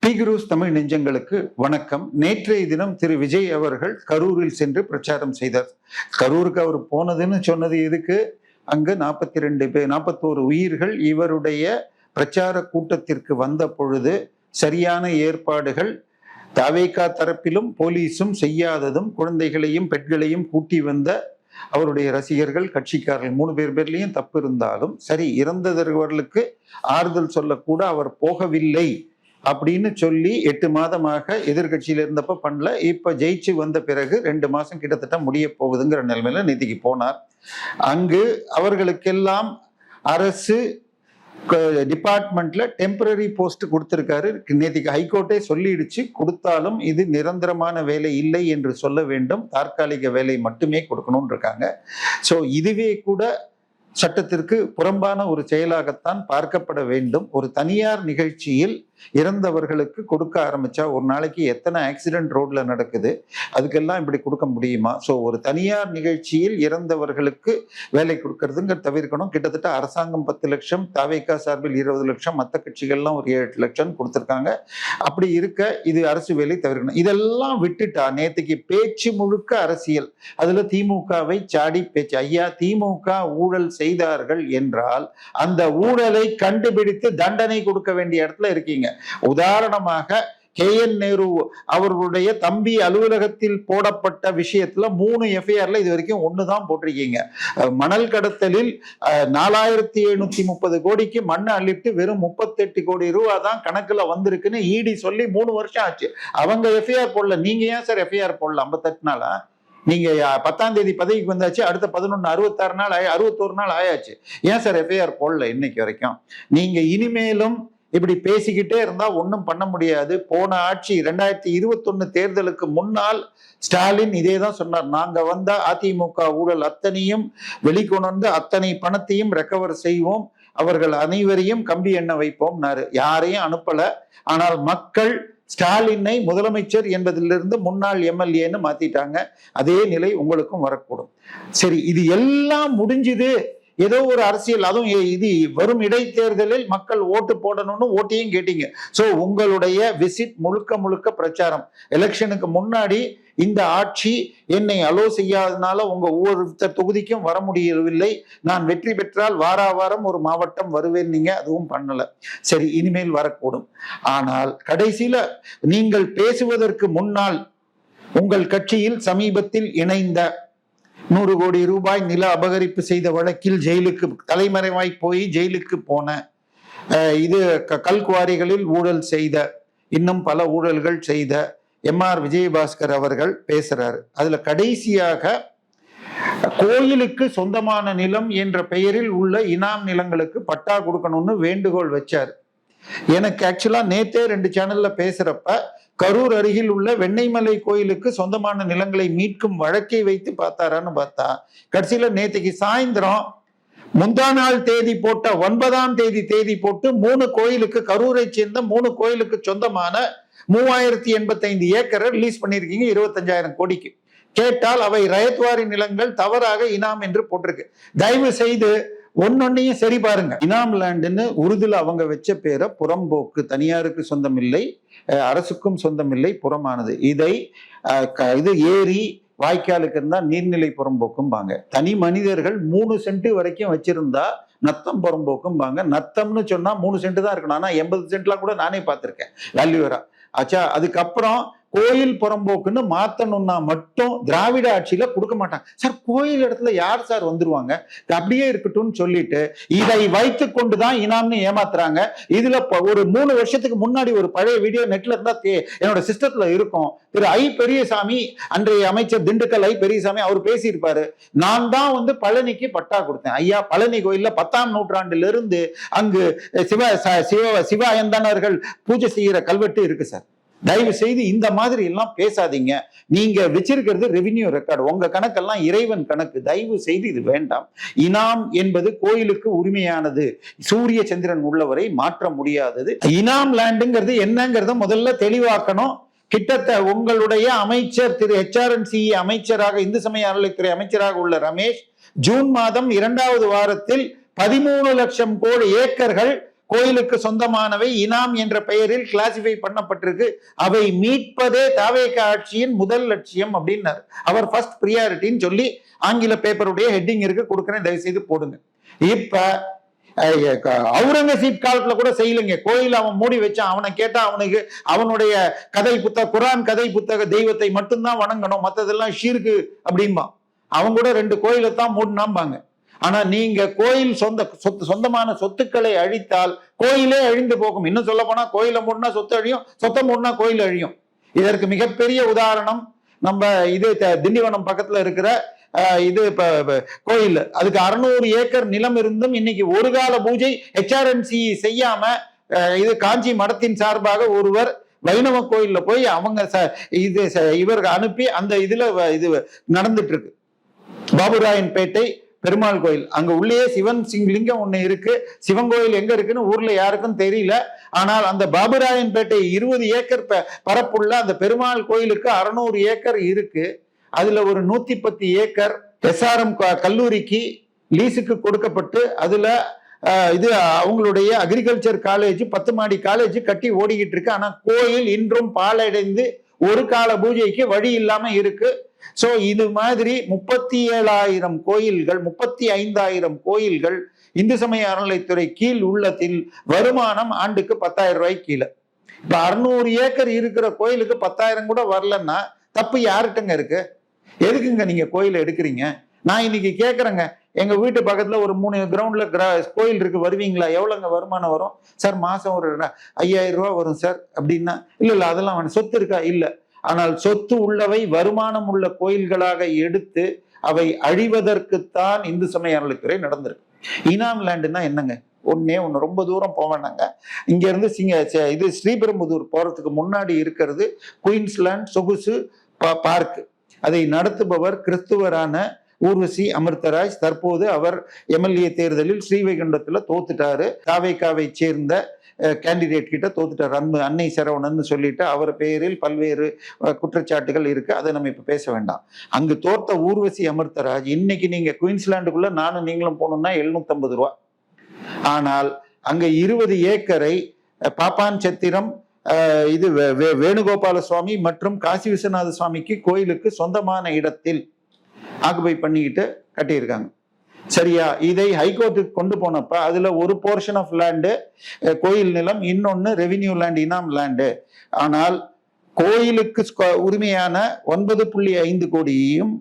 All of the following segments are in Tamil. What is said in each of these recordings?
டிகிரூஸ் தமிழ் நெஞ்சங்களுக்கு வணக்கம். நேற்றைய தினம் திரு விஜய் அவர்கள் கரூரில் சென்று பிரச்சாரம் செய்தார். கரூருக்கு அவர் போனதுன்னு சொன்னது எதுக்கு? அங்கு 41 உயிர்கள் இவருடைய பிரச்சார கூட்டத்திற்கு வந்த பொழுது சரியான ஏற்பாடுகள் தவேகா தரப்பிலும் போலீஸும் செய்யாததும், குழந்தைகளையும் பெண்களையும் கூட்டி வந்த அவருடைய ரசிகர்கள், கட்சிக்காரர்கள் 3 பேர்லயும் தப்பு இருந்தாலும் சரி, இறந்தவர்களுக்கு ஆறுதல் சொல்லக்கூட அவர் போகவில்லை அப்படின்னு சொல்லி 8 மாதமாக எதிர்கட்சியில இருந்தப்ப பண்ணல. இப்ப ஜெயிச்சு வந்த பிறகு 2 மாசம் கிட்டத்தட்ட முடிய போகுதுங்கிற நிலைமையில நேத்திக்கு போனார். அங்கு அவர்களுக்கெல்லாம் அரசு டிபார்ட்மெண்ட்ல டெம்பரரி போஸ்ட் கொடுத்திருக்காரு. நேத்திக்கு ஹைகோர்ட்டே சொல்லிடுச்சு, கொடுத்தாலும் இது நிரந்தரமான வேலை இல்லை என்று சொல்ல வேண்டும், தற்காலிக வேலை மட்டுமே கொடுக்கணும்னு இருக்காங்க. ஸோ இதுவே கூட சட்டத்திற்கு புறம்பான ஒரு செயலாகத்தான் பார்க்கப்பட வேண்டும். ஒரு தனியார் நிகழ்ச்சியில் இறந்தவர்களுக்கு கொடுக்க ஆரம்பிச்சா ஒரு நாளைக்கு எத்தனை ஆக்சிடென்ட் ரோட்ல நடக்குது, அதுக்கெல்லாம் இப்படி கொடுக்க முடியுமா? ஸோ ஒரு தனியார் நிகழ்ச்சியில் இறந்தவர்களுக்கு வேலை கொடுக்கறதுங்க தவிர்க்கணும். கிட்டத்தட்ட அரசாங்கம் 10 லட்சம், தவேகா சார்பில் 20 லட்சம், மற்ற கட்சிகள்லாம் ஒரு 7 லட்சம் கொடுத்துருக்காங்க. அப்படி இருக்க இது அரசு வேலை தவிர்க்கணும். இதெல்லாம் விட்டுட்டா நேற்றுக்கு பேச்சு முழுக்க அரசியல். அதுல திமுகவை சாடி பேச்சு. ஐயா, திமுக ஊழல் செய்தார்கள் என்றால் அந்த ஊழலை கண்டுபிடித்து தண்டனை கொடுக்க வேண்டிய இடத்துல இருக்கீங்க. உதாரணமாக KN நேரு அவர்களுடைய தம்பி அலுவலகத்தில் போடப்பட்ட விஷயத்துல 3 எஃப்ஐஆர்ல இது வரைக்கும் 1 தான் போட்டிருக்கீங்க. மணல் கடத்தலில் 4730 கோடிக்கு மண்ணை அள்ளிட்டு வெறும் 38 கோடி ரூபாய் தான் கணக்குல வந்திருக்குன்னு இடி சொல்லி 3 வருஷம் ஆச்சு. அவங்க எஃப்ஐஆர் போடல. நீங்க ஏன் சார் எஃப்ஐஆர் போடல? 58 நாளா? நீங்க 10ஆம் தேதி பதவிக்கு வந்தாச்சு, அடுத்த 61 நாள் ஆயாச்சு. ஏன் சார் எஃப்ஐஆர் போடல இன்னைக்கு வரைக்கும்? நீங்க இனிமேலும் இப்படி பேசிக்கிட்டே இருந்தா ஒன்றும் பண்ண முடியாது. போன ஆட்சி 2021 தேர்தலுக்கு முன்னால் ஸ்டாலின் இதே தான் சொன்னார். நாங்க வந்தா அதிமுக ஊழல் அத்தனையும் வெளிக்கொணர்ந்து அத்தனை பணத்தையும் ரெக்கவர் செய்வோம், அவர்கள் அனைவரையும் கம்பி எண்ண வைப்போம்னாரு. யாரையும் அனுப்பல. ஆனால் மக்கள் ஸ்டாலினை முதலமைச்சர் என்பதிலிருந்து முன்னாள் எம்எல்ஏன்னு மாத்திட்டாங்க. அதே நிலை உங்களுக்கும் வரக்கூடும். சரி, இது எல்லாம் முடிஞ்சுது. ஏதோ ஒரு அரசியல், அதுவும் இது வரும் இடைத்தேர்தலில் மக்கள் ஓட்டு போடணும்னு ஓட்டையும் கேட்டீங்க. சோ உங்களுடைய விசிட் முழுக்க பிரச்சாரம். எலெக்ஷனுக்கு முன்னாடி இந்த ஆட்சி என்னை அலோ செய்யாதனால உங்க ஒவ்வொருத்தர் தொகுதிக்கும் வர முடியவில்லை, நான் வெற்றி பெற்றால் வாரம் ஒரு மாவட்டம் வருவேன், நீங்க அதுவும் பண்ணல. சரி, இனிமேல் வரக்கூடும். ஆனால் கடைசியில நீங்கள் பேசுவதற்கு முன்னால் உங்கள் கட்சியில் சமீபத்தில் இணைந்த 100 கோடி ரூபாய் நில அபகரிப்பு செய்த வழக்கில் ஜெயிலுக்கு தலைமறைவாய் போய் ஜெயிலுக்கு போன, இது கல்குவாரிகளில் ஊழல் செய்த, இன்னும் பல ஊழல்கள் செய்த MR விஜயபாஸ்கர் அவர்கள் பேசுறாரு. அதுல கடைசியாக கோயிலுக்கு சொந்தமான நிலம் என்ற பெயரில் உள்ள இனாம் நிலங்களுக்கு பட்டா கொடுக்கணும்னு வேண்டுகோள் வச்சார். எனக்கு ஆக்சுவலா நேத்தே 2 சேனல்ல பேசுறப்ப கரூர் அருகில் உள்ள வெண்ணெய்மலை கோயிலுக்கு சொந்தமான நிலங்களை மீட்கும் வழக்கை வைத்து பார்த்தாரான்னு பார்த்தா, கடைசியில நேற்றுக்கு சாயந்தரம் முந்தா நாள் தேதி போட்ட 9ஆம் தேதி போட்டு 3 கோயிலுக்கு, கரூரை சேர்ந்த 3 கோயிலுக்கு சொந்தமான 3085 ஏக்கரை ரிலீஸ் பண்ணிருக்கீங்க 25,000 கோடிக்கு. கேட்டால் அவை ரயத்வாரி நிலங்கள், தவறாக இனாம் என்று போட்டிருக்கு. தயவு செய்து ஒன்னொன்னையும் சரி பாருங்க. இனாம் லேண்டுன்னு உருதுல அவங்க வச்ச பேரை புறம்போக்கு, தனியாருக்கு சொந்தம் இல்லை, அரசுக்கும் சொந்தம் இல்லை, புறமானது. இதை இது ஏரி வாய்க்காலுக்கு இருந்தா நீர்நிலை புறம்போக்கும் பாங்க. தனி மனிதர்கள் 3 சென்ட் வரைக்கும் வச்சிருந்தா நத்தம் புறம்போக்கும் பாங்க. நத்தம்னு சொன்னா 3 சென்ட் தான் இருக்கணும். ஆனா 80 சென்ட்லாம் கூட நானே பார்த்திருக்கேன் வேல்யூரா. ஆச்சா, அதுக்கப்புறம் கோயில் புறம்போக்குன்னு மாத்தணும்னா மட்டும் திராவிட ஆட்சியில கொடுக்க மாட்டாங்க. சார், கோயில் இடத்துல யார் சார் வந்துருவாங்க? அப்படியே இருக்கட்டும்னு சொல்லிட்டு இதை வைத்து கொண்டுதான் இனாம்னு ஏமாத்துறாங்க. இதுல ஒரு 3 வருஷத்துக்கு முன்னாடி ஒரு பழைய வீடியோ நெட்ல இருந்தா என்னோட சிஸ்டத்துல இருக்கும். திரு ஐ பெரியசாமி, அன்றைய அமைச்சர் திண்டுக்கல் ஐ பெரியசாமி, அவர் பேசியிருப்பாரு. நான் தான் பழனிக்கு பட்டா கொடுத்தேன். ஐயா, பழனி கோயில்ல 10ஆம் நூற்றாண்டுல இருந்து அங்கு சிவ அயந்தானர்கள் பூஜை செய்யற கல்வெட்டு இருக்கு சார். தயவு செய்து இந்த மாதிரி எல்லாம் பேசாதீங்க. நீங்க வச்சிருக்கிறது ரெவின்யூ ரெக்கார்டு, உங்க கணக்கெல்லாம் இறைவன் கணக்கு. தயவு செய்து இது வேண்டாம். இனாம் என்பது கோயிலுக்கு உரிமையானது, சூரிய சந்திரன் உள்ளவரை மாற்ற முடியாதது. இனாம் லேண்டுங்கிறது என்னங்கிறத முதல்ல தெளிவாக்கணும். கிட்டத்தட்ட உங்களுடைய அமைச்சர் திரு HRNCE அமைச்சராக, இந்து சமய அறநிலைத்துறை அமைச்சராக உள்ள ரமேஷ் ஜூன் மாதம் 2வது வாரத்தில் 13 லட்சம் கோடி ஏக்கர்கள் கோயிலுக்கு சொந்தமானவை இனாம் என்ற பெயரில் கிளாசிஃபை பண்ணப்பட்டிருக்கு. அவை மீட்பதே தாவேக ஆட்சியின் முதல் லட்சியம் அப்படின்னாரு. அவர் ஃபர்ஸ்ட் பிரியாரிட்டின்னு சொல்லி ஆங்கில பேப்பருடைய ஹெட்டிங் இருக்கு, கொடுக்குறேன், தயவு செய்து போடுங்க. இப்ப அவுரங்கசீப் காலத்துல கூட செய்யலைங்க. கோயில் அவன் மூடி வச்சான், அவனை கேட்டா அவனுக்கு அவனுடைய கதை புத்தக குரான் கதை புத்தக தெய்வத்தை மட்டும்தான் வணங்கணும், மற்றதெல்லாம் ஷீருக்கு அப்படின்பா. அவங்க கூட 2 கோயிலை தான் மூடினாம்பாங்க. ஆனா நீங்க கோயில் சொந்தமான சொத்துக்களை அழித்தால் கோயிலே அழிந்து போகும். இன்னும் சொல்ல போனா கோயிலை மூடினா சொத்து அழியும், சொத்தை மூடினா கோயில் அழியும். இதற்கு மிகப்பெரிய உதாரணம் நம்ம இது திண்டிவனம் பக்கத்துல இருக்கிற இது கோயில். அதுக்கு 600 ஏக்கர் நிலம் இருந்தும் இன்னைக்கு ஒரு கால பூஜை HRNC செய்யாம இது காஞ்சி மடத்தின் சார்பாக ஒருவர் வைணவ கோயில்ல போய் அவங்க இது இவருக்கு அனுப்பி அந்த இதுல இது நடந்துட்டு இருக்கு. பாபுராயன் பேட்டை பெருமாள் கோயில், அங்க உள்ளே சிவன் லிங்கம் ஒண்ணு இருக்கு. சிவன் கோயில் எங்க இருக்குன்னு ஊர்ல யாருக்கும் தெரியல. ஆனால் அந்த பாபுராயன் பேட்டை 20 ஏக்கர் பரப்புள்ள அந்த பெருமாள் கோயிலுக்கு 600 ஏக்கர் இருக்கு. அதுல ஒரு 110 ஏக்கர் SRM கல்லூரிக்கு லீஸுக்கு கொடுக்கப்பட்டு அதுல இது அவங்களுடைய அக்ரிகல்ச்சர் காலேஜ் 10 மாடி காலேஜ் கட்டி ஓடிக்கிட்டு இருக்கு. ஆனா கோயில் இன்றும் பாழடைந்து ஒரு கால பூஜைக்கு வழி இல்லாம இருக்கு. சோ இது மாதிரி 37,000 கோயில்கள் 35,000 கோயில்கள் இந்து சமய அறநிலைத்துறை கீழ் உள்ளத்தில் வருமானம் ஆண்டுக்கு 10,000 ரூபாய்க்கு கீழே. இப்ப 600 ஏக்கர் இருக்கிற கோயிலுக்கு 10,000 கூட வரலன்னா தப்பு யாருட்டுங்க இருக்கு? எதுக்குங்க நீங்க கோயிலை எடுக்கிறீங்க? நான் இன்னைக்கு கேட்கறேங்க, எங்க வீட்டு பக்கத்துல ஒரு 3 கிரவுண்ட்ல கோயில் இருக்கு, வருவீங்களா? எவ்வளவுங்க வருமானம் வரும் சார்? மாசம் ஒரு 5,000 ரூபாய் வரும் சார் அப்படின்னா, இல்ல அதெல்லாம் வேணும். சொத்து இருக்கா? இல்ல. ஆனால் சொத்து உள்ளவை வருமானம் உள்ள கோயில்களாக எடுத்து அவை அழிவதற்குத்தான் இந்து சமய அறநிலைத்துறை நடந்திருக்கு. இனாம் லேண்டுன்னா என்னங்க? ஒன்னே ஒண்ணு, ரொம்ப தூரம் போவேனாங்க. இங்க இருந்து இது ஸ்ரீபெரும்புதூர் போறதுக்கு முன்னாடி இருக்கிறது குயின்ஸ்லாண்ட் சொகுசு பார்க். அதை நடத்துபவர் கிறிஸ்துவரான ஊர்வசி அமிர்தராஜ். தற்போது அவர் MLA தேர்தலில் ஸ்ரீவைகுண்டத்துல தோத்துட்டாரு. தாவேகாவை சேர்ந்த கேண்டிடேட் கிட்ட தோத்துட்டார். அன்னை சரவணன் சொல்லிட்டு அவர் பெயரில் பல்வேறு குற்றச்சாட்டுகள் இருக்கு. அதை நம்ம இப்ப பேச வேண்டாம். அங்கு தோத்த ஊர்வசி அமிர்தராஜ் இன்னைக்கு நீங்க குயின்ஸ்லாண்டுக்குள்ள நானும் நீங்களும் போகணும்னா 750 ரூபா. ஆனால் அங்க 20 ஏக்கரை பாப்பான் சத்திரம் இது வேணுகோபால சுவாமி மற்றும் காசி விஸ்வநாத சுவாமிக்கு கோயிலுக்கு சொந்தமான இடத்தில் ஆக்குபை பண்ணிக்கிட்டு கட்டியிருக்காங்க. சரியா? இதை ஹைகோர்ட்டுக்கு கொண்டு போனப்ப அதுல ஒரு போர்ஷன் ஆஃப் லேண்டு கோயில் நிலம், இன்னொன்னு ரெவின்யூ லேண்ட், இனாம் லேண்டு. ஆனால் கோயிலுக்கு உரிமையான 9.5 கோடியையும்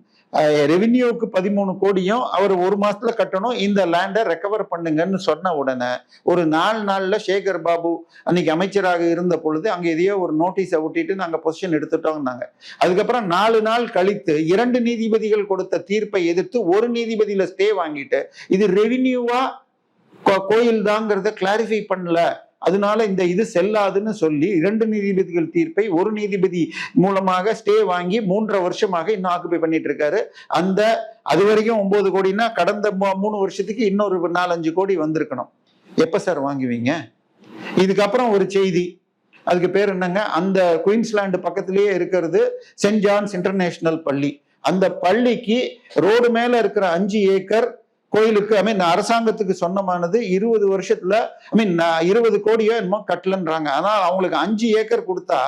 ரெவின்யூக்கு 13 கோடியும் அவர் ஒரு மாசத்துல கட்டணும், இந்த லேண்டை ரெக்கவர் பண்ணுங்கன்னு சொன்ன உடனே ஒரு 4 நாள்ல சேகர் பாபு அன்னைக்கு அமைச்சராக இருந்த பொழுது அங்க எதையோ ஒரு நோட்டீஸை ஒட்டிட்டு நாங்க பொசிஷன் எடுத்துட்டோம்னாங்க. அதுக்கப்புறம் 4 நாள் கழித்து 2 நீதிபதிகள் கொடுத்த தீர்ப்பை எதிர்த்து ஒரு நீதிபதியில ஸ்டே வாங்கிட்டு இது ரெவின்யூவா கோயில் தாங்கிறத கிளாரிஃபை பண்ணல, அதனால இந்த இது செல்லாதுன்னு சொல்லி 2 நீதிபதிகள் தீர்ப்பை ஒரு நீதிபதி மூலமாக ஸ்டே வாங்கி 3.5 வருஷமாக இன்னும் ஆக்குபை பண்ணிட்டு இருக்காரு. அந்த அது வரைக்கும் 9 கோடினா கடந்த 3 வருஷத்துக்கு இன்னொரு 4-5 கோடி வந்திருக்கணும். எப்ப சார் வாங்குவீங்க? இதுக்கப்புறம் ஒரு செய்தி, அதுக்கு பேர் என்னங்க, அந்த குயின்ஸ்லாண்டு பக்கத்திலேயே இருக்கிறது சென்ட் ஜான்ஸ் இன்டர்நேஷனல் பள்ளி. அந்த பள்ளிக்கு ரோடு மேல இருக்கிற 5 ஏக்கர் கோயிலுக்கு அரசாங்கத்துக்கு சொந்தமானது 20 வருஷத்துல 20 கோடியோ என்னமோ கட்டலன்றாங்க. ஆனால் அவங்களுக்கு 5 ஏக்கர் கொடுத்தா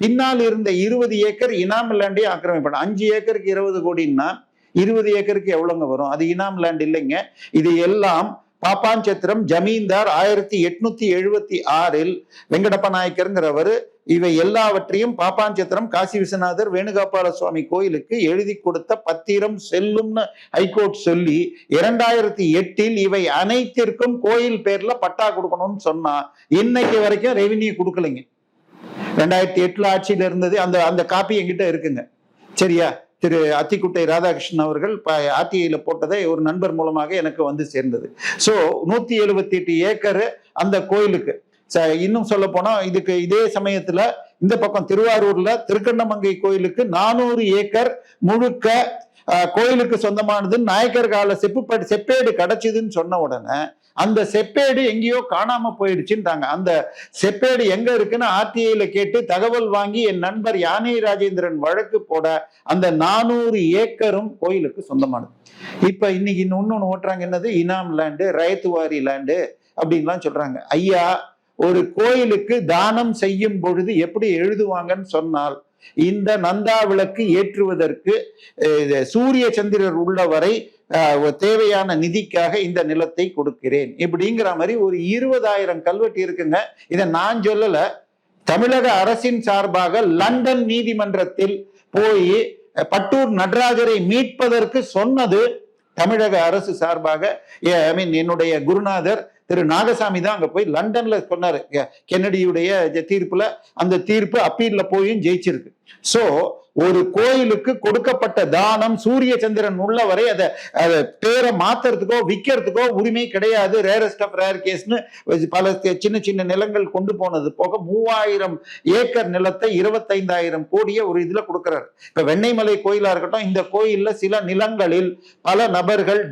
பின்னால் இருந்த 20 ஏக்கர் இனாம் லேண்டே ஆக்கிரமிப்பாங்க. 5 ஏக்கருக்கு 20 கோடின்னா 20 ஏக்கருக்கு எவ்வளவுங்க வரும்? அது இனாம் லேண்ட் இல்லைங்க. இது எல்லாம் பாப்பாஞ்சத்திரம் ஜமீன்தார் 1876 வெங்கடப்ப நாயக்கருங்கிறவர் இவை எல்லாவற்றையும் பாப்பாஞ்சத்திரம் காசி விஸ்வநாதர் வேணுகோபால சுவாமி கோயிலுக்கு எழுதி கொடுத்த பத்திரம் செல்லும்னு ஹைகோர்ட் சொல்லி 2008 இவை அனைத்திற்கும் கோயில் பேர்ல பட்டா கொடுக்கணும்னு சொன்னா இன்னைக்கு வரைக்கும் ரெவின்யூ கொடுக்கலைங்க. 2008 ஆட்சியில இருந்தது. அந்த காப்பி என்கிட்ட இருக்குங்க. சரியா? திரு அத்திக்குட்டை ராதாகிருஷ்ணன் அவர்கள் RTIல போட்டதை ஒரு நண்பர் மூலமாக எனக்கு வந்து சேர்ந்தது. சோ 178 ஏக்கர் அந்த கோயிலுக்கு. இன்னும் சொல்ல போனா இதுக்கு இதே சமயத்துல இந்த பக்கம் திருவாரூர்ல திருக்கண்ணமங்கை கோயிலுக்கு 400 ஏக்கர் முழுக்க கோயிலுக்கு சொந்தமானது நாயக்கர் கால செப்பேடு கிடைச்சதுன்னு சொன்ன உடனே அந்த செப்பேடு எங்கேயோ காணாம போயிடுச்சுன்றாங்க. அந்த செப்பேடு எங்க இருக்குன்னு RTIல கேட்டு தகவல் வாங்கி என் நண்பர் யானை ராஜேந்திரன் வழக்கு போட அந்த 400 ஏக்கரும் கோயிலுக்கு சொந்தமானது. இப்ப இன்னைக்கு இன்னொன்னு ஓட்டுறாங்க, என்னது இனாம் லேண்டு, ரயத்துவாரி லேண்டு, அப்படின்லாம் சொல்றாங்க. ஐயா, ஒரு கோயிலுக்கு தானம் செய்யும் பொழுது எப்படி எழுதுவாங்கன்னு சொன்னால், இந்த நந்தா விளக்கு ஏற்றுவதற்கு சூரிய சந்திரர் உள்ளவரை தேவையான நிதிக்காக இந்த நிலத்தை கொடுக்கிறேன் இப்படிங்கிற மாதிரி ஒரு 20,000 கல்வெட்டு இருக்குங்க. இதை நான் சொல்லல, தமிழக அரசின் சார்பாக லண்டன் நீதிமன்றத்தில் போய் பட்டூர் நடராஜரை மீட்பதற்கு சொன்னது தமிழக அரசு சார்பாக. என்னுடைய குருநாதர் திரு நாகசாமி தான் அங்க போய் லண்டன்ல சொன்னாரு. கென்னடியுடைய தீர்ப்புல அந்த தீர்ப்பு அப்பீல்ல போயும் ஜெயிச்சிருக்கு. சோ ஒரு கோயிலுக்கு கொடுக்கப்பட்ட தானம் சூரிய சந்திரன் உள்ளவரை அதை பேரை மாத்துறதுக்கோ விற்கிறதுக்கோ உரிமை கிடையாது. ரேரஸ்ட் ஆஃப் ரேர் கேஸ்னு பல சின்ன சின்ன நிலங்கள் கொண்டு போனது போக 3000 ஏக்கர் நிலத்தை 25,000 கோடியை ஒரு இதுல கொடுக்கிறாரு. இப்ப வெண்ணெய்மலை கோயிலா இருக்கட்டும், இந்த கோயில்ல சில நிலங்களில் பல நபர்கள்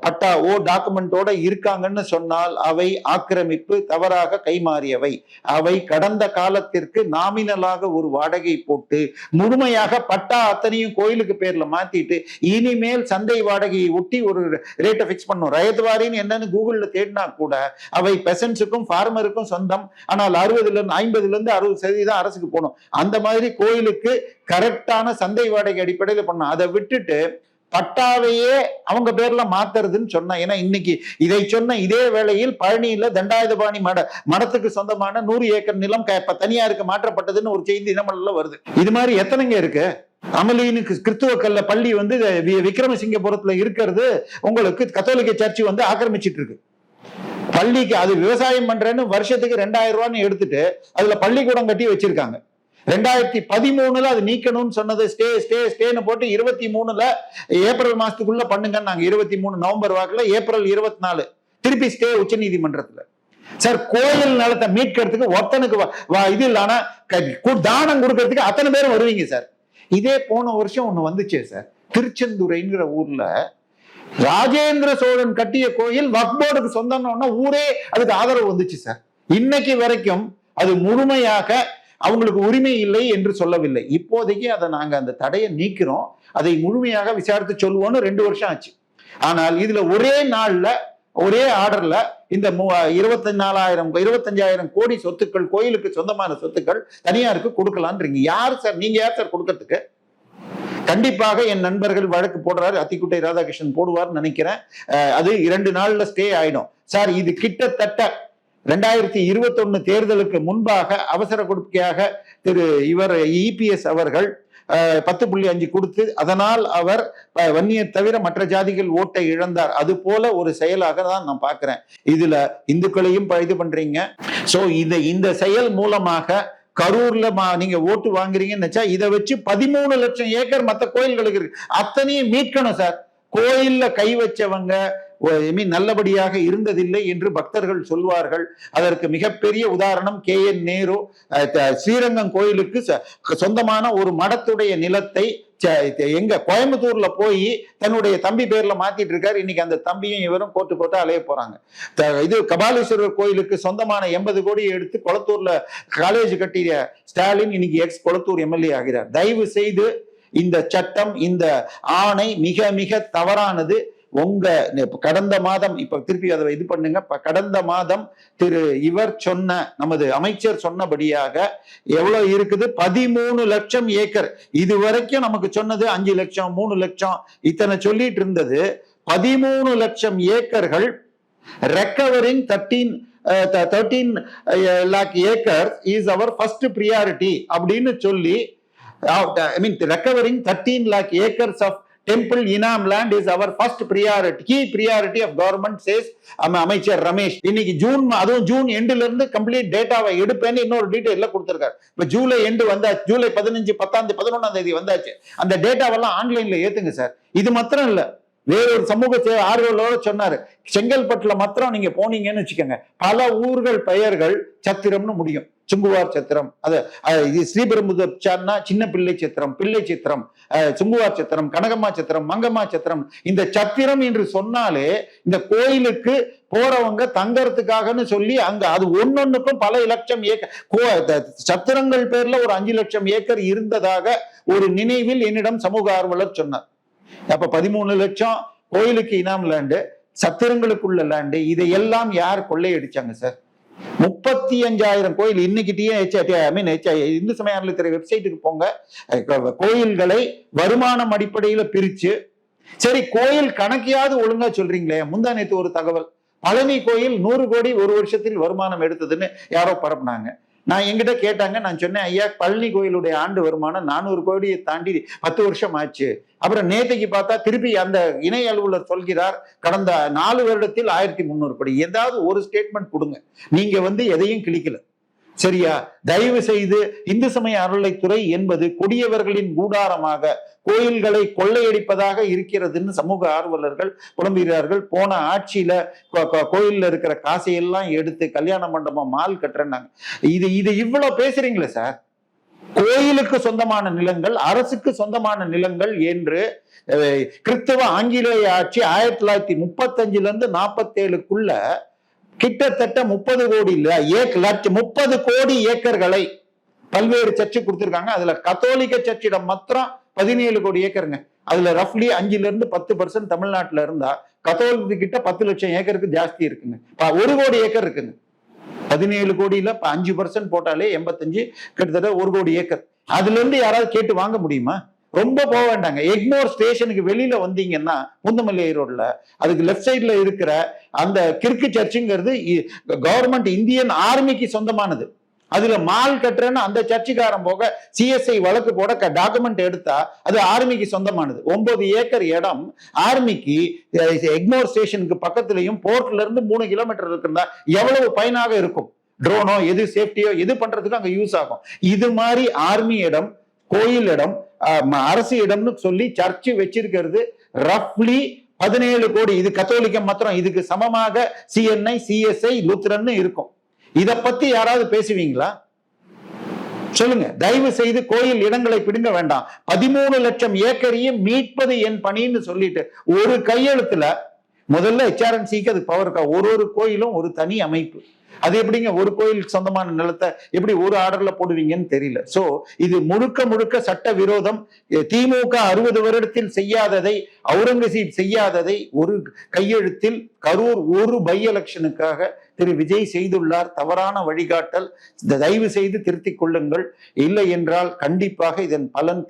பட்டா டாக்குமெண்டோட இருக்காங்கன்னு சொன்னால் அவை ஆக்கிரமிப்பு, தவறாக கைமாறியவை. அவை கடந்த காலத்திற்கு நாமினலாக ஒரு வாடகை போட்டு முழுமையாக பட்டா அத்தனையும் கோயிலுக்கு பேர்ல மாத்திட்டு இனிமேல் சந்தை வாடகையை ஒட்டி ஒரு ரேட்டை பிக்ஸ் பண்ணும். ரயத்வாரின்னு என்னன்னு கூகுள்ல தேடினா கூட அவை பெசன்ஸுக்கும் ஃபார்மருக்கும் சொந்தம். ஆனால் 50% அரசுக்கு போகணும். அந்த மாதிரி கோயிலுக்கு கரெக்டான சந்தை வாடகை அடிப்படையில் பண்ணும். அதை விட்டுட்டு பட்டாவையே அவங்க பேர்ல மாத்துறதுன்னு சொன்னா, ஏன்னா இன்னைக்கு இதை சொன்ன இதே வேளையில் பழனியில தண்டாயுதபாணி மடத்துக்கு சொந்தமான 100 ஏக்கர் நிலம் தனியாருக்கு மாற்றப்பட்டதுன்னு ஒரு செய்தி தினமலர்ல வருது. இது மாதிரி எத்தனைங்க இருக்கு? அமலினுக்கு கிறிஸ்துவ கல்ல பள்ளி விக்ரமசிங்கபுரத்துல இருக்கிறது உங்களுக்கு கத்தோலிக்க சர்ச்சு ஆக்கிரமிச்சிட்டு இருக்கு. பள்ளிக்கு அது விவசாயம் பண்றேன்னு வருஷத்துக்கு 2,000 ரூபான்னு எடுத்துட்டு அதுல பள்ளிக்கூடம் கட்டி வச்சிருக்காங்க. 2013 அது நீக்கணும்னு சொன்னது ஸ்டேன்னு போட்டு 23 ஏப்ரல் மாசத்துக்குள்ள பண்ணுங்க. நாங்க 23 நவம்பர் வாக்குல ஏப்ரல் 24 திருப்பி ஸ்டே உச்ச நீதிமன்றத்துல. சார், கோயில் நிலத்தை மீட்கிறதுக்கு ஒருத்தனுக்கு இது இல்லைன்னா தானம் கொடுக்கறதுக்கு அத்தனை பேரும் வருவீங்க சார். இதே போன வருஷம் ஒண்ணு வந்துச்சே சார், திருச்செந்துறைங்கிற ஊர்ல ராஜேந்திர சோழன் கட்டிய கோயில் வக்ஃப் போர்டுக்கு சொந்தம்னா ஊரே அதுக்கு ஆதரவு வந்துச்சு சார். இன்னைக்கு வரைக்கும் அது முழுமையாக அவங்களுக்கு உரிமை இல்லை என்று சொல்லவில்லை. இப்போதைக்கு அதை நாங்க அந்த தடையை நீக்கிறோம், அதை முழுமையாக விசாரித்து சொல்லுவோம்னு 2 வருஷம் ஆச்சு. ஆனால் இதுல ஒரே நாள்ல ஒரே ஆர்டர்ல இந்த 25,000 கோடி சொத்துக்கள், கோயிலுக்கு சொந்தமான சொத்துக்கள் தனியாருக்கு கொடுக்கலான்றீங்க. யார் சார் நீங்க? யார் சார் கொடுக்கறதுக்கு? கண்டிப்பாக என் நண்பர்கள் வழக்கு போடுறாரு, அத்திக்குட்டை ராதாகிருஷ்ணன் போடுவார்னு நினைக்கிறேன். அது 2 நாள்ல ஸ்டே ஆயிடும் சார். இது கிட்டத்தட்ட 2021 தேர்தலுக்கு முன்பாக அவசர கொடுக்கையாக திரு இபிஎஸ் அவர்கள் 10.5 கொடுத்து அதனால் அவர் வன்னியர் தவிர மற்ற ஜாதிகள் ஓட்டை இழந்தார். அது போல ஒரு செயலாக தான் நான் பார்க்கிறேன். இதுல இந்துக்களையும் இது பண்றீங்க. சோ இந்த செயல் மூலமாக கரூர்ல நீங்க ஓட்டு வாங்குறீங்கன்னு நினைச்சா இதை வச்சு 13 லட்சம் ஏக்கர் மற்ற கோயில்களுக்கு இருக்கு, அத்தனையும் மீட்கணும் சார். கோயில்ல கை வச்சவங்க நல்லபடியாக இருந்ததில்லை என்று பக்தர்கள் சொல்வார்கள். அதற்கு மிகப்பெரிய உதாரணம் KN நேரு. ஸ்ரீரங்கம் கோயிலுக்கு சொந்தமான ஒரு மடத்துடைய நிலத்தை எங்க கோயம்புத்தூர்ல போய் தன்னுடைய தம்பி பேர்ல மாத்திட்டு இருக்காரு. இன்னைக்கு அந்த தம்பியும் இவரும் கோட்டா அலைய போறாங்க. இது கபாலீஸ்வரர் கோயிலுக்கு சொந்தமான 80 கோடியை எடுத்து கொளத்தூர்ல காலேஜ் கட்டிய ஸ்டாலின் இன்னைக்கு எக்ஸ் கொளத்தூர் MLA ஆகிறார். தயவு செய்து இந்த சட்டம், இந்த ஆணை மிக மிக தவறானது. கடந்த மாதம் இப்ப திருப்பி அதை இது பண்ணுங்க. கடந்த மாதம் சொன்ன நமது அமைச்சர் சொன்னபடியாக எவ்வளவு இருக்குது? 13 லட்சம் ஏக்கர். இதுவரைக்கும் நமக்கு சொன்னது 5 லட்சம் 3 லட்சம் இத்தனை சொல்லிட்டு இருந்தது. 13 லட்சம் ஏக்கர்கள் recovering 13 lakh acres is our first priority அப்படின்னு சொல்லி, recovering 13 lakh acres of temple Inam land is our first priority, key priority of government, says அமைச்சர் ரமேஷ். இன்னைக்கு அதுவும் ஜூன் எண்டுல இருந்து கம்ப்ளீட் டேட்டாவை எடுப்பேன்னு இன்னொரு டீடைல்ல கொடுத்திருக்காரு. இப்ப ஜூலை எண்டு வந்தாச்சு, ஜூலை 15, 10, 11ஆம் தேதி வந்தாச்சு. அந்த டேட்டாவெல்லாம் ஆன்லைன்ல ஏத்துங்க சார். இது மாத்திரம் இல்ல, வேறொரு சமூக சேவை ஆர்வலோட சொன்னாரு, செங்கல்பட்டுல மாத்திரம் நீங்க போனீங்கன்னு வச்சுக்கோங்க, பல ஊர்கள் பெயர்கள் சத்திரம்னு முடியும். சுங்குவார் சத்திரம், ஸ்ரீபெரும்புதூர் சின்ன பிள்ளை சித்திரம், பிள்ளை சித்திரம், சுங்குவார் சத்திரம், கனகம்மா சத்திரம், மங்கம்மா சத்திரம். இந்த சத்திரம் என்று சொன்னாலே இந்த கோயிலுக்கு போறவங்க தங்கறதுக்காகன்னு சொல்லி அங்க அது ஒன்னொன்னுக்கும் பல லட்சம் ஏக்கர் சத்திரங்கள் பேர்ல ஒரு 5 லட்சம் ஏக்கர் இருந்ததாக ஒரு நினைவில் என்னிடம் சமூக ஆர்வலர் சொன்னார். அப்ப 13 லட்சம் கோயிலுக்கு இனாம் லேண்டு, சத்திரங்களுக்குள்ள லேண்டு, இதையெல்லாம் யார் கொள்ளையடிச்சாங்க சார்? 35,000 கோயில் இன்னைக்கு இந்து சமய அறநிலையத்துறை வெப்சைட்டுக்கு போங்க. கோயில்களை வருமானம் அடிப்படையில பிரிச்சு, சரி கோயில் கணக்கையாவது ஒழுங்கா சொல்றீங்களே. முந்தா நேத்து ஒரு தகவல், பழனி கோயில் 100 கோடி ஒரு வருஷத்தில் வருமானம் எடுத்ததுன்னு யாரோ பரப்புனாங்க. நான் என்கிட்ட கேட்டாங்க, நான் சொன்னேன், ஐயா பழனி கோயிலுடைய ஆண்டு வருமானம் 400 கோடியை தாண்டி 10 வருஷம் ஆச்சு. அப்புறம் நேத்தைக்கு பார்த்தா திருப்பி அந்த இணை அலுவலர் சொல்கிறார் கடந்த 4 வருடத்தில் 1300 கோடி. ஏதாவது ஒரு ஸ்டேட்மெண்ட் கொடுங்க. நீங்க எதையும் கிழிக்கல, சரியா? தயவு செய்து இந்து சமய அறநிலைத்துறை என்பது கொடியவர்களின் கூடாரமாக கோயில்களை கொள்ளையடிப்பதாக இருக்கிறதுன்னு சமூக ஆர்வலர்கள் புலம்புகிறார்கள். போன ஆட்சியில கோயில்ல இருக்கிற காசையெல்லாம் எடுத்து கல்யாண மண்டபம் மால் கட்டுறேன்னாங்க. இது இவ்வளவு பேசுறீங்களே சார். கோயிலுக்கு சொந்தமான நிலங்கள், அரசுக்கு சொந்தமான நிலங்கள் என்று கிறிஸ்தவ ஆங்கிலேய ஆட்சி 1935 இருந்து 47க்குள்ள கிட்டத்தட்ட 30 கோடி 30 கோடி ஏக்கர்களை பல்வேறு சர்ச்சு கொடுத்திருக்காங்க. அதுல கத்தோலிக்க சர்ச்சிடம் மாத்திரம் 17 கோடி ஏக்கருங்க. அதுல ரஃப்லி 5% தமிழ்நாட்டுல இருந்தா கத்தோலிக்க கிட்ட 10 லட்சம் ஏக்கருக்கு ஜாஸ்தி இருக்குங்க. 1 கோடி ஏக்கர் இருக்குங்க. 17 கோடியில 5% போட்டாலே 85, கிட்டத்தட்ட 1 கோடி ஏக்கர். அதுல இருந்து யாராவது கேட்டு வாங்க முடியுமா? ரொம்ப போக வேண்டாங்க. எக்மோர் ஸ்டேஷனுக்கு வெளியில வந்தீங்கன்னா முந்தமல்லி ரோட்ல அதுக்கு லெப்ட் சைட்ல இருக்கிற அந்த கிற்கு சர்ச்சுங்கிறது கவர்மெண்ட் இந்தியன் ஆர்மிக்கு சொந்தமானது. அதுல மால் கட்டுறேன்னு அந்த சர்ச்சுக்காரன் போக சிஎஸ்ஐ வழக்கு போட டாக்குமெண்ட் எடுத்தா அது ஆர்மிக்கு சொந்தமானது. 9 ஏக்கர் இடம் ஆர்மிக்கு எக்மோர் ஸ்டேஷனுக்கு பக்கத்துலயும் போர்ட்ல இருந்து 3 கிலோமீட்டர் இருக்குன்னா எவ்வளவு பயனாக இருக்கும்? ட்ரோனோ எது சேஃப்டியோ எது பண்றதுக்கு அங்க யூஸ் ஆகும். இது மாதிரி ஆர்மி இடம், கோயில் இடம், அரசு இடம்னு சொல்லி சர்ச்சு வச்சிருக்கிறது ரஃப்லி 17 கோடி. இது கத்தோலிக்கம் மாத்திரம். இதுக்கு சமமாக சிஎன்ஐ, சிஎஸ்ஐ, லூத்ரன் இருக்கும். இத பத்தி யாராவது பேசுவீங்களா? சொல்லுங்க. தயவு செய்து கோயில் இடங்களை பிடுங்க வேண்டாம். 13 லட்சம் ஏக்கரையும் மீட்பது என் பணின்னு சொல்லிட்டு ஒரு கையெழுத்துல முதல்ல HRNCக்கு அது பவர் இருக்கா? ஒரு கோயிலும் ஒரு தனி அமைப்பு. அது எப்படிங்க ஒரு கோயிலுக்கு சொந்தமான நிலத்தை எப்படி ஒரு ஆர்டர்ல போடுவீங்கன்னு தெரியல. சோ இது முழுக்க சட்ட விரோதம். திமுக 60 வருடத்தில் செய்யாததை, அவுரங்கசீப் செய்யாததை ஒரு கையெழுத்தில் கரூர் ஒரு பை எலெக்ஷனுக்காக திரு விஜய் செய்துள்ளார். தவறான வழிகாட்டல். தயவு செய்து திருத்திக் கொள்ளுங்கள். இல்லை என்றால் கண்டிப்பாக இதன் பலன்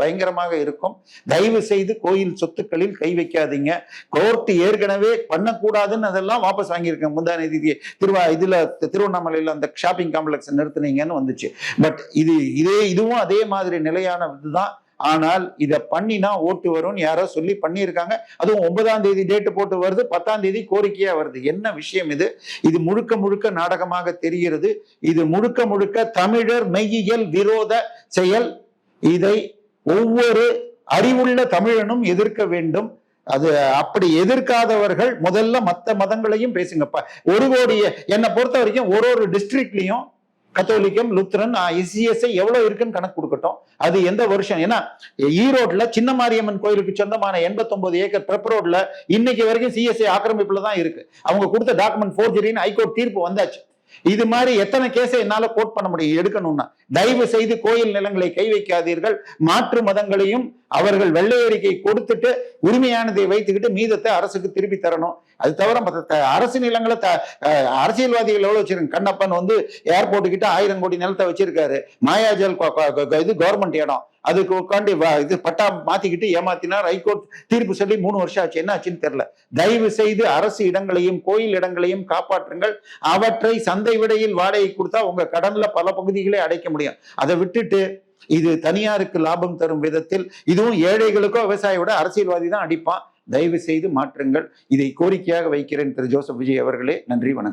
பயங்கரமாக இருக்கும். தயவு செய்து கோயில் சொத்துக்களில் கை வைக்காதீங்க. கோர்ட் ஏற்கனவே பண்ணக்கூடாதுன்னு அதெல்லாம் வாபஸ் வாங்கியிருக்கேன். முந்தா நேதி திருவண்ணாமலையில அந்த ஷாப்பிங் காம்ப்ளெக்ஸ் நிறுத்தினீங்கன்னு வந்துச்சு. பட் இதுவும் அதே மாதிரி நிலையான இதுதான். ஆனால் இத பண்ணினா ஓட்டு வரும்னு யாரோ சொல்லி பண்ணியிருக்காங்க. அதுவும் 9ஆம் தேதி டேட்டு போட்டு வருது, 10ஆம் தேதி கோரிக்கையா வருது. என்ன விஷயம் இது? இது முழுக்க நாடகமாக தெரிகிறது. இது முழுக்க தமிழர் மெய்யியல் விரோத செயல். இதை ஒவ்வொரு அறிவுள்ள தமிழனும் எதிர்க்க வேண்டும். அது அப்படி எதிர்க்காதவர்கள் முதல்ல மற்ற மதங்களையும் பேசுங்கப்பா. 1 கோடி என்னை பொறுத்த வரைக்கும் ஒரு டிஸ்ட்ரிக்ட்லயும் கத்தோலிக்கம், லுத்ரன், சிஎஸ்ஐ எவ்வளவு இருக்குன்னு கணக்கு கொடுக்கட்டும். அது எந்த வருஷம்? ஏன்னா ஈரோட்ல சின்ன மாரியம்மன் கோயிலுக்கு சொந்தமான 89 ஏக்கர் பிரப் ரோட்ல இன்னைக்கு வரைக்கும் சிஎஸ்ஐ ஆக்கிரமிப்புல தான் இருக்கு. அவங்க கொடுத்த டாக்குமெண்ட் ஃபோர்ஜரின்னு ஹைகோர்ட் தீர்ப்பு வந்தாச்சு. இது மாதிரி எத்தனை கேஸை என்னால கோட் பண்ண முடியும் எடுக்கணும்னா? தயவு செய்து கோயில் நிலங்களை கை வைக்காதீர்கள். மாற்று மதங்களையும் அவர்கள் வெள்ளை அறிக்கை கொடுத்துட்டு உரிமையானதை வைத்துக்கிட்டு மீதத்தை அரசுக்கு திருப்பி தரணும். அது தவிர அரசு நிலங்களை அரசியல்வாதிகள் எவ்வளவு வச்சிருக்காங்க? கண்ணப்பன் ஏர்போர்ட்டு கிட்ட 1000 கோடி நிலத்தை வச்சிருக்காரு. மாயாஜல் இது கவர்மெண்ட் இடம். அதுக்கு உட்காந்து இது பட்டா மாத்திக்கிட்டு ஏமாத்தினார். ஹைகோர்ட் தீர்ப்பு சொல்லி 3 வருஷம் ஆச்சு. என்ன ஆச்சுன்னு தெரியல. தயவு செய்து அரசு இடங்களையும் கோயில் இடங்களையும் காப்பாற்றுங்கள். அவற்றை சந்தை விடையில் வாடகை கொடுத்தா உங்க கடன்ல பல பகுதிகளை அடைக்க முடியும். அதை விட்டுட்டு இது தனியாருக்கு லாபம் தரும் விதத்தில், இதுவும் ஏழைகளுக்கோ விவசாயியை விட அரசியல்வாதி தான் அடிப்பான். தயவு செய்து மாற்றுங்கள். இதை கோரிக்கையாக வைக்கிறேன் திரு ஜோசப் விஜய் அவர்களே. நன்றி, வணக்கம்.